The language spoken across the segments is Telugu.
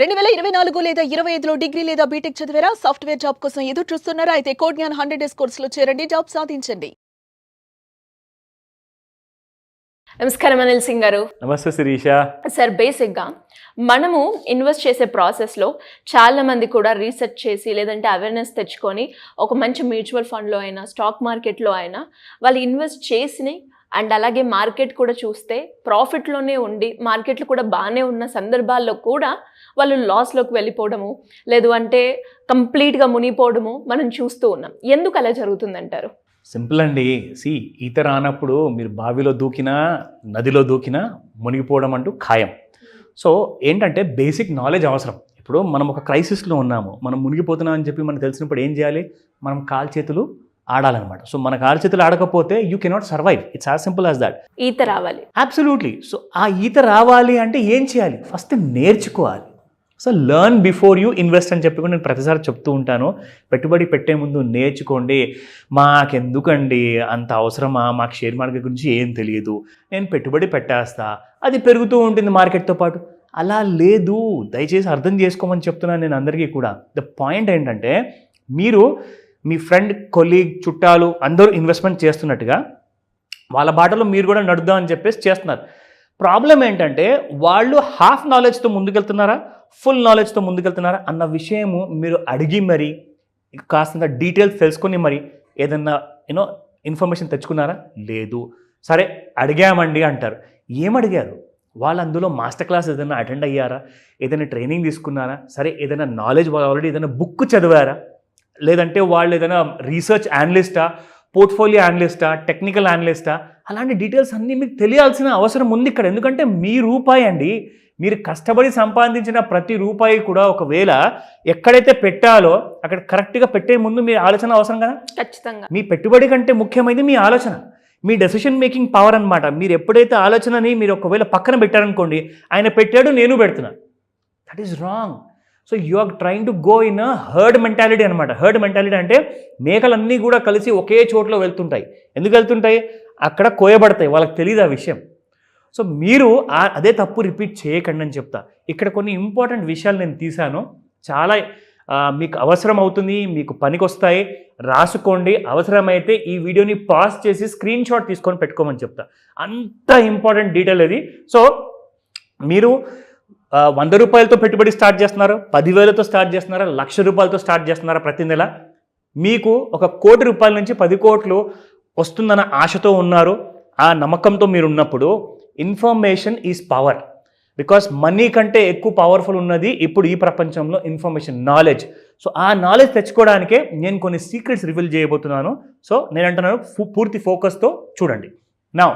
2024 లేదా 25లో డిగ్రీ లేదా బీటెక్ చదివారా? సాఫ్ట్వేర్ జాబ్ కోసం ఎదురు చూస్తున్నారా? అయితే కోడ్ జ్ఞాన్ 100 డేస్ కోర్సులో చేరండి, జాబ్ సాధించండి. నమస్కారం అనిల్ సింగ్ గారు. నమస్తే శిరీష. సార్, బేసిక్గా మనము ఇన్వెస్ట్ చేసే ప్రాసెస్లో చాలా మంది కూడా రీసెర్చ్ చేసి లేదంటే అవేర్నెస్ తెచ్చుకొని ఒక మంచి మ్యూచువల్ ఫండ్లో అయినా స్టాక్ మార్కెట్లో అయినా వాళ్ళు ఇన్వెస్ట్ చేసినాయి. అండ్ అలాగే మార్కెట్ కూడా చూస్తే ప్రాఫిట్లోనే ఉండి మార్కెట్లు కూడా బాగానే ఉన్న సందర్భాల్లో కూడా వాళ్ళు లాస్లోకి వెళ్ళిపోవడము, లేదు అంటే కంప్లీట్గా మునిగిపోవడము మనం చూస్తూ ఉన్నాం. ఎందుకు అలా జరుగుతుందంటారు? సింపుల్ అండి. ఈత రానప్పుడు మీరు బావిలో దూకినా నదిలో దూకినా మునిగిపోవడం అంటూ ఖాయం. సో ఏంటంటే బేసిక్ నాలెడ్జ్ అవసరం. ఇప్పుడు మనం ఒక క్రైసిస్లో ఉన్నాము, మనం మునిగిపోతున్నాం అని చెప్పి మనకు తెలిసినప్పుడు ఏం చేయాలి? మనం కాలు చేతులు ఆడాలన్నమాట. సో మన కాలు చేతులు ఆడకపోతే you cannot survive. It's as simple as that. ఈత రావాలి. అబ్సల్యూట్లీ. సో ఆ ఈత రావాలి అంటే ఏం చేయాలి? ఫస్ట్ నేర్చుకోవాలి. So learn before you invest అని చెప్పి నేను ప్రతిసారి చెప్తూ ఉంటాను. పెట్టుబడి పెట్టే ముందు నేర్చుకోండి. మాకెందుకండి అంత అవసరమా? మాకు షేర్ మార్కెట్ గురించి ఏం తెలియదు, నేను పెట్టుబడి పెట్టేస్తా, అది పెరుగుతూ ఉంటుంది మార్కెట్తో పాటు. అలా లేదు. దయచేసి అర్థం చేసుకోమని చెప్తున్నాను నేను అందరికీ కూడా. ద పాయింట్ ఏంటంటే, మీరు మీ ఫ్రెండ్, కొలీగ్, చుట్టాలు అందరూ ఇన్వెస్ట్మెంట్ చేస్తున్నట్టుగా వాళ్ళ బాటలో మీరు కూడా నడుద్దామని చెప్పేసి చేస్తున్నారు. ప్రాబ్లం ఏంటంటే, వాళ్ళు హాఫ్ నాలెడ్జ్తో ముందుకెళ్తున్నారా, ఫుల్ నాలెడ్జ్తో ముందుకెళ్తున్నారా అన్న విషయము మీరు అడిగి మరి కాస్తంత డీటెయిల్స్ తెలుసుకొని మరి ఏదన్నా ఇన్ఫర్మేషన్ తెచ్చుకున్నారా? లేదు. సరే అడిగామండి అంటారు. ఏమడిగారు? వాళ్ళు అందులో మాస్టర్ క్లాస్ ఏదైనా అటెండ్ అయ్యారా? ఏదైనా ట్రైనింగ్ తీసుకున్నారా? సరే ఏదైనా నాలెడ్జ్ ఆల్రెడీ ఏదైనా బుక్ చదివారా? లేదంటే వాళ్ళు ఏదైనా రీసెర్చ్ అనలిస్టా, పోర్ట్ఫోలియో అనలిస్టా, టెక్నికల్ అనలిస్టా? అలాంటి డీటెయిల్స్ అన్నీ మీకు తెలియాల్సిన అవసరం ఉంది ఇక్కడ. ఎందుకంటే మీ రూపాయి అండి, మీరు కష్టపడి సంపాదించిన ప్రతి రూపాయి కూడా ఒకవేళ ఎక్కడైతే పెట్టాలో అక్కడ కరెక్ట్గా పెట్టే ముందు మీ ఆలోచన అవసరం కదా. ఖచ్చితంగా. మీ పెట్టుబడి కంటే ముఖ్యమైనది మీ ఆలోచన, మీ డెసిషన్ మేకింగ్ పవర్ అనమాట. మీరు ఎప్పుడైతే ఆలోచనని మీరు ఒకవేళ పక్కన పెట్టారనుకోండి, ఆయన పెట్టాడు నేను పెడుతున్నా, that is wrong. So you are trying to go in a herd mentality అనమాట. హర్డ్ మెంటాలిటీ అంటే మేకలన్నీ కూడా కలిసి ఒకే చోట్లో వెళ్తుంటాయి. ఎందుకు వెళ్తుంటాయి? అక్కడ కోయబడతాయి. వాళ్ళకి తెలియదు ఆ విషయం. సో మీరు అదే తప్పు రిపీట్ చేయకండి అని చెప్తా. ఇక్కడ కొన్ని ఇంపార్టెంట్ విషయాలు నేను తీశాను, చాలా మీకు అవసరం అవుతుంది, మీకు పనికి వస్తాయి. రాసుకోండి. అవసరమైతే ఈ వీడియోని పాజ్ చేసి స్క్రీన్ షాట్ తీసుకొని పెట్టుకోమని చెప్తా. అంత ఇంపార్టెంట్ డీటెయిల్ అది. సో మీరు 100 రూపాయలతో పెట్టుబడి స్టార్ట్ చేస్తున్నారా, 10,000తో స్టార్ట్ చేస్తున్నారా, 1,00,000 రూపాయలతో స్టార్ట్ చేస్తున్నారా ప్రతి నెల? మీకు 1 కోటి రూపాయల నుంచి 10 కోట్లు వస్తుందన్న ఆశతో ఉన్నారు, ఆ నమ్మకంతో మీరు ఉన్నప్పుడు information is power. Because money కంటే ఎక్కువ పవర్ఫుల్ ఉన్నది ఇప్పుడు ఈ ప్రపంచంలో ఇన్ఫర్మేషన్, నాలెడ్జ్. సో ఆ నాలెడ్జ్ తెచ్చుకోవడానికే నేను కొన్ని సీక్రెట్స్ రివీల్ చేయబోతున్నాను. సో నేను అంటున్నాను, పూర్తి ఫోకస్తో చూడండి. Now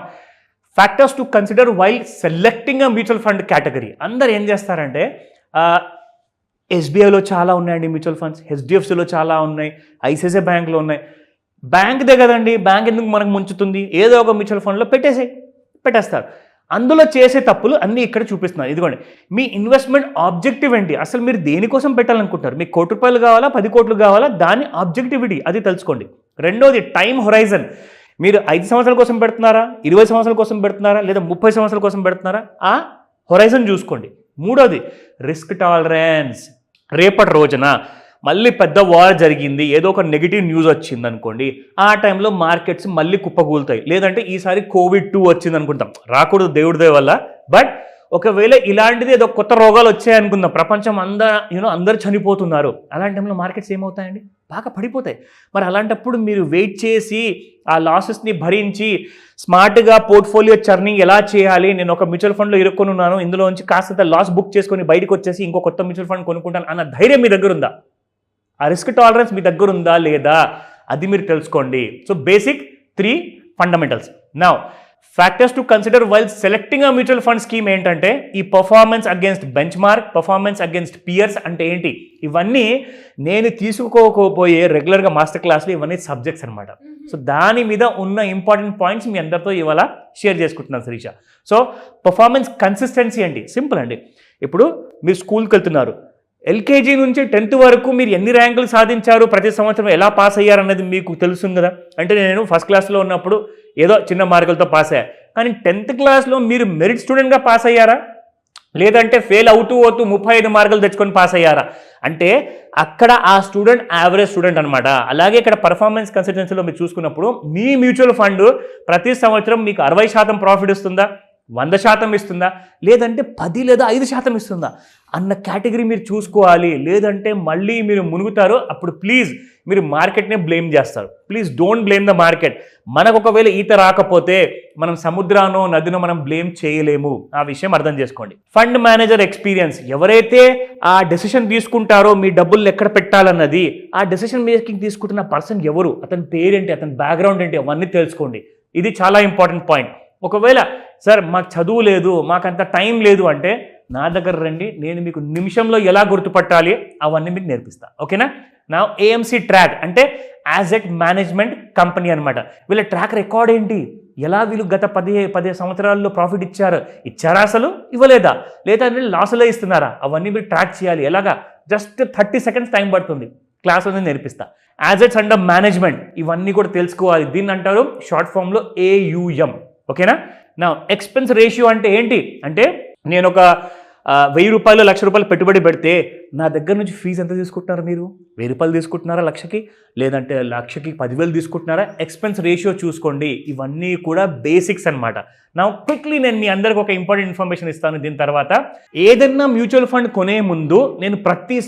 factors to consider while selecting a mutual fund category. అందరు ఏం చేస్తారంటే, ఎస్బీఐలో చాలా ఉన్నాయండి మ్యూచువల్ ఫండ్స్, హెచ్డిఎఫ్సిలో చాలా ఉన్నాయి, ఐసిఐసిఐ బ్యాంక్లో ఉన్నాయి. బ్యాంక్దే కదండి, బ్యాంక్ ఎందుకు మనకు ముంచుతుంది? ఏదో ఒక మ్యూచువల్ ఫండ్లో పెట్టేస్తారు. అందులో చేసే తప్పులు అన్నీ ఇక్కడ చూపిస్తున్నారు. ఇదిగోండి, మీ ఇన్వెస్ట్మెంట్ ఆబ్జెక్టివ్ ఏంటి? అసలు మీరు దేనికోసం పెట్టాలనుకుంటున్నారు? మీకు 1 కోటి రూపాయలు కావాలా, 10 కోట్లు కావాలా? దాని ఆబ్జెక్టివిటీ అది తెలుసుకోండి. రెండోది టైం హొరైజన్. మీరు 5 సంవత్సరాల కోసం పెడుతున్నారా, 20 సంవత్సరాల కోసం పెడుతున్నారా, లేదా 30 సంవత్సరాల కోసం పెడుతున్నారా? ఆ హొరైజన్ చూసుకోండి. మూడోది రిస్క్ టాలరెన్స్. రేపటి రోజున మళ్ళీ పెద్ద వార్ జరిగింది, ఏదో ఒక నెగిటివ్ న్యూస్ వచ్చింది అనుకోండి, ఆ టైంలో మార్కెట్స్ మళ్ళీ కుప్పకూలుతాయి. లేదంటే ఈసారి COVID-2 వచ్చింది అనుకుంటాం, రాకూడదు దేవుడి దయ వల్ల. బట్ ఒకవేళ ఇలాంటిది ఏదో కొత్త రోగాలు వచ్చాయనుకుందాం, ప్రపంచం అందరు చనిపోతున్నారు, అలాంటి టైంలో మార్కెట్స్ ఏమవుతాయండి? బాగా పడిపోతాయి. మరి అలాంటప్పుడు మీరు వెయిట్ చేసి ఆ లాసెస్ని భరించి స్మార్ట్గా పోర్ట్ఫోలియో చర్నింగ్ ఎలా చేయాలి, నేను ఒక మ్యూచువల్ ఫండ్లో ఇరుక్కొని ఉన్నాను, ఇందులోంచి కాస్త లాస్ బుక్ చేసుకొని బయటకు వచ్చేసి ఇంకో కొత్త మ్యూచువల్ ఫండ్ కొనుక్కుంటాను అన్న ధైర్యం మీ దగ్గర ఉందా? ఆ రిస్క్ టాలరెన్స్ మీ దగ్గర ఉందా లేదా? అది మీరు తెలుసుకోండి. So basic 3 fundamentals. Now factors to consider while selecting a mutual fund scheme ఏంటంటే, ఈ performance against benchmark, performance against peers అంటే ఏంటి? ఇవన్నీ నేను తీసుకోకపోయే రెగ్యులర్గా మాస్టర్ క్లాస్లో ఇవన్నీ సబ్జెక్ట్స్ అనమాట. సో దాని మీద ఉన్న ఇంపార్టెంట్ పాయింట్స్ మీ అందరితో ఇవాళ షేర్ చేసుకుంటున్నాను శిరీష. సో పర్ఫార్మెన్స్ కన్సిస్టెన్సీ అండి, సింపుల్ అండి. ఇప్పుడు మీరు స్కూల్కి వెళ్తున్నారు, ఎల్కేజీ నుంచి 10th వరకు మీరు ఎన్ని ర్యాంకులు సాధించారు, ప్రతి సంవత్సరం ఎలా పాస్ అయ్యారు అన్నది మీకు తెలుస్తుంది కదా. అంటే నేను ఫస్ట్ క్లాస్లో ఉన్నప్పుడు ఏదో చిన్న మార్కులతో పాస్ అయ్యా, కానీ 10th క్లాస్లో మీరు మెరిట్ స్టూడెంట్గా పాస్ అయ్యారా? లేదంటే ఫెయిల్ అవుతూ 35 మార్కులు తెచ్చుకొని పాస్ అయ్యారా అంటే అక్కడ ఆ స్టూడెంట్ యావరేజ్ స్టూడెంట్ అనమాట. అలాగే ఇక్కడ పర్ఫార్మెన్స్ కన్సల్టెన్సీలో మీరు చూసుకున్నప్పుడు మీ మ్యూచువల్ ఫండ్ ప్రతి సంవత్సరం మీకు 60% ప్రాఫిట్ ఇస్తుందా, 100% ఇస్తుందా, లేదంటే 10 లేదా 5% ఇస్తుందా అన్న కేటగిరీ మీరు చూసుకోవాలి. లేదంటే మళ్ళీ మీరు మునుగుతారు. అప్పుడు ప్లీజ్ మీరు మార్కెట్నే బ్లేమ్ చేస్తారు. Please don't blame the market. మనకు ఒకవేళ ఈత రాకపోతే మనం సముద్రానో నదినో మనం బ్లేమ్ చేయలేము. ఆ విషయం అర్థం చేసుకోండి. ఫండ్ మేనేజర్ ఎక్స్పీరియన్స్, ఎవరైతే ఆ డెసిషన్ తీసుకుంటారో మీ డబ్బులు ఎక్కడ పెట్టాలన్నది, ఆ డెసిషన్ మేకింగ్ తీసుకుంటున్న పర్సన్ ఎవరు, అతని పేరేంటి, అతని బ్యాక్గ్రౌండ్ ఏంటి, అవన్నీ తెలుసుకోండి. ఇది చాలా ఇంపార్టెంట్ పాయింట్. ఒకవేళ సార్ మాకు చదువు లేదు, మాకంత టైం లేదు అంటే నా దగ్గర రండి, నేను మీకు నిమిషంలో ఎలా గుర్తుపట్టాలి అవన్నీ మీకు నేర్పిస్తా. ఓకేనా? నా ఏఎంసీ ట్రాక్ అంటే యాసెట్ మేనేజ్మెంట్ కంపెనీ అనమాట. వీళ్ళ ట్రాక్ రికార్డ్ ఏంటి, ఎలా వీళ్ళు గత 10 సంవత్సరాల్లో ప్రాఫిట్ ఇచ్చారా అసలు ఇవ్వలేదా, లేదా లాసులో ఇస్తున్నారా, అవన్నీ మీరు ట్రాక్ చేయాలి. ఎలాగా? జస్ట్ 30 seconds టైం పడుతుంది. క్లాస్ అనేది నేర్పిస్తా. యాసెట్స్ అండర్ మేనేజ్మెంట్ ఇవన్నీ కూడా తెలుసుకోవాలి. దీన్ని అంటారు షార్ట్ ఫామ్లో AUM. ఓకేనా? నా ఎక్స్పెన్స్ రేషియో అంటే ఏంటి అంటే నేను ఒక 1000 రూపాయలు 1,00,000 రూపాయలు పెట్టుబడి పెడితే నా దగ్గర నుంచి ఫీజు ఎంత తీసుకుంటున్నారు? మీరు 1000 రూపాయలు తీసుకుంటున్నారా లక్షకి, లేదంటే లక్షకి 10,000 తీసుకుంటున్నారా? ఎక్స్పెన్స్ రేషియో చూసుకోండి. ఇవన్నీ కూడా బేసిక్స్ అనమాట. నా క్విక్లీ నేను మీ అందరికి ఒక ఇంపార్టెంట్ ఇన్ఫర్మేషన్ ఇస్తాను. దీని తర్వాత ఏదైనా మ్యూచువల్ ఫండ్ కొనే ముందు నేను ప్రతి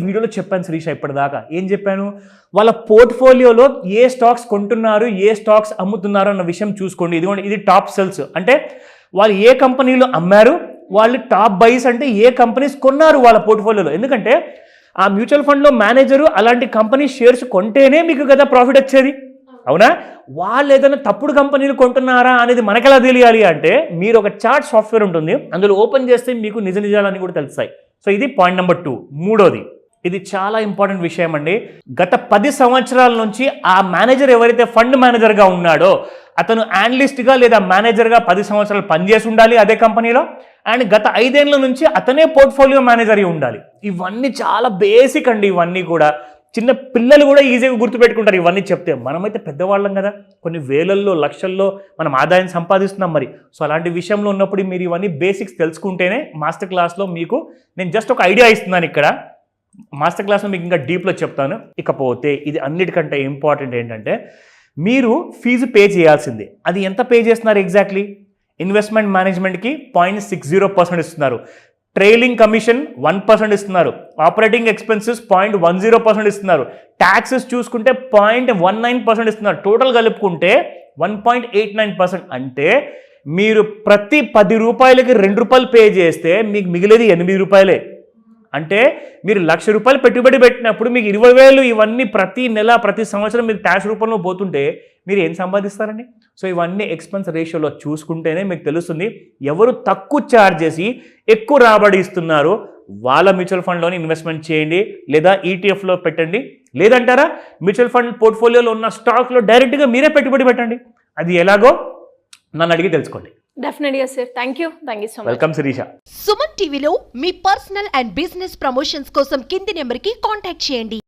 వీడియోలో చెప్పాను శ్రీష. ఇప్పటిదాకా ఏం చెప్పాను? వాళ్ళ పోర్ట్ఫోలియోలో ఏ స్టాక్స్ కొంటున్నారు, ఏ స్టాక్స్ అమ్ముతున్నారు అన్న విషయం చూసుకోండి. ఇది టాప్ సెల్స్ అంటే వాళ్ళు ఏ కంపెనీలో అమ్మారు, వాళ్ళు టాప్ బైస్ అంటే ఏ కంపెనీస్ కొన్నారు వాళ్ళ పోర్ట్ఫోలియోలో. ఎందుకంటే ఆ మ్యూచువల్ ఫండ్లో మేనేజరు అలాంటి కంపెనీ షేర్స్ కొంటేనే మీకు కదా ప్రాఫిట్ వచ్చేది, అవునా? వాళ్ళు ఏదైనా తప్పుడు కంపెనీలు కొంటున్నారా అనేది మనకెలా తెలియాలి అంటే మీరు ఒక చార్ట్ సాఫ్ట్వేర్ ఉంటుంది, అందులో ఓపెన్ చేస్తే మీకు నిజాలన్నీ కూడా తెలుస్తాయి. సో ఇది పాయింట్ నెంబర్ 2. మూడోది, ఇది చాలా ఇంపార్టెంట్ విషయం అండి. గత 10 సంవత్సరాల నుంచి ఆ మేనేజర్ ఎవరైతే ఫండ్ మేనేజర్గా ఉన్నాడో అతను అనలిస్ట్గా లేదా మేనేజర్గా 10 సంవత్సరాలు పనిచేసి ఉండాలి అదే కంపెనీలో. అండ్ గత 5 ఏళ్ల నుంచి అతనే పోర్ట్ఫోలియో మేనేజర్ అయి ఉండాలి. ఇవన్నీ చాలా బేసిక్ అండి. ఇవన్నీ కూడా చిన్న పిల్లలు కూడా ఈజీగా గుర్తుపెట్టుకుంటారు ఇవన్నీ చెప్తే. మనమైతే పెద్దవాళ్ళం కదా, కొన్ని వేలల్లో లక్షల్లో మనం ఆదాయం సంపాదిస్తున్నాం మరి. సో అలాంటి విషయంలో ఉన్నప్పుడు మీరు ఇవన్నీ బేసిక్స్ తెలుసుకుంటేనే మాస్టర్ క్లాస్లో మీకు నేను జస్ట్ ఒక ఐడియా ఇస్తున్నాను. ఇక్కడ మాస్టర్ క్లాస్లో మీకు ఇంకా డీప్లో చెప్తాను. ఇకపోతే ఇది అన్నిటికంటే ఇంపార్టెంట్ ఏంటంటే మీరు ఫీజు పే చేయాల్సిందే. అది ఎంత పే చేస్తున్నారు ఎగ్జాక్ట్లీ? ఇన్వెస్ట్మెంట్ మేనేజ్మెంట్కి 0.60% ఇస్తున్నారు, ట్రైలింగ్ కమిషన్ 1% ఇస్తున్నారు, ఆపరేటింగ్ ఎక్స్పెన్సెస్ 0.10% ఇస్తున్నారు, ట్యాక్సెస్ చూసుకుంటే 0.19% ఇస్తున్నారు. టోటల్ కలుపుకుంటే 1.89%. అంటే మీరు ప్రతి 10 రూపాయలకి 2 రూపాయలు పే చేస్తే మీకు మిగిలేది 8 రూపాయలే. అంటే మీరు 1,00,000 రూపాయలు పెట్టుబడి పెట్టినప్పుడు మీకు 20,000 ఇవన్నీ ప్రతి నెల ప్రతి సంవత్సరం మీకు ట్యాక్స్ రూపంలో పోతుంటే మీరు ఏం సంపాదిస్తారండి? సో ఇవన్నీ ఎక్స్పెన్స్ రేషియోలో చూసుకుంటేనే మీకు తెలుస్తుంది ఎవరు తక్కువ ఛార్జ్ చేసి ఎక్కువ రాబడి ఇస్తున్నారో వాళ్ళ మ్యూచువల్ ఫండ్లోని ఇన్వెస్ట్మెంట్ చేయండి, లేదా ఈటీఎఫ్లో పెట్టండి. లేదంటారా మ్యూచువల్ ఫండ్ పోర్ట్ఫోలియోలో ఉన్న స్టాక్లో డైరెక్ట్గా మీరే పెట్టుబడి పెట్టండి. అది ఎలాగో నన్ను అడిగి తెలుసుకోండి. డెఫినెట్గా sir. Thank you so much. Welcome Sirisha. Suman టీవీలో మీ పర్సనల్ అండ్ బిజినెస్ ప్రమోషన్స్ కోసం కింది నెంబర్కి కాంటాక్ట్ చేయండి.